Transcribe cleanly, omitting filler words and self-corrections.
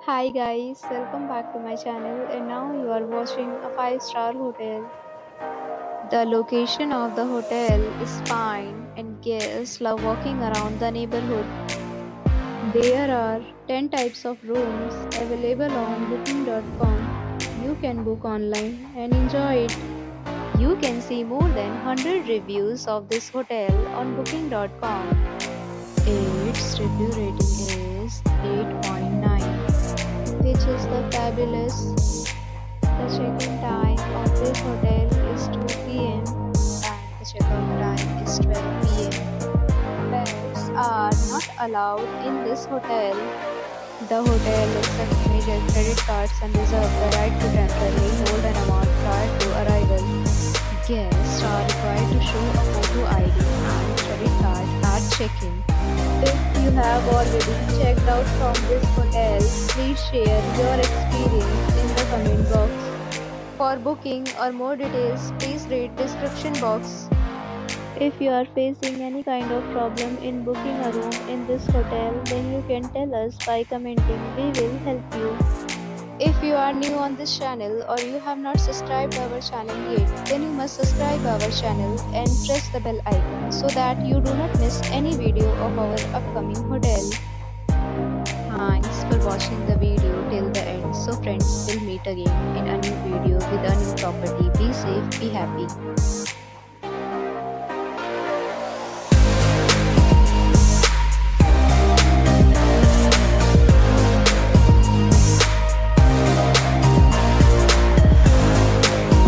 Hi guys, welcome back to my channel and now you are watching a 5-star hotel. The location of the hotel is fine and guests love walking around the neighborhood. There are 10 types of rooms available on booking.com. You can book online and enjoy it. You can see more than 100 reviews of this hotel on booking.com. Its review rating is 8.9, which is the fabulous. The check-in time of this hotel is 2 p.m. and the check-out time is 12 p.m. Pets are not allowed in this hotel. The hotel accepts major credit cards and reserves the right to temporarily hold an amount prior to arrival. Guests are required to show a photo ID and credit card at check-in. If you have already checked out from this hotel, please share your experience in the comment box. For booking or more details, please read description box. If you are facing any kind of problem in booking a room in this hotel, then you can tell us by commenting. We will help you. If you are new on this channel or you have not subscribed our channel yet, then you must subscribe our channel and press the bell icon so that you do not miss any video of our upcoming hotel. Thanks for watching the video till the end. So friends, we'll meet again in a new video with a new property. Be safe, be happy.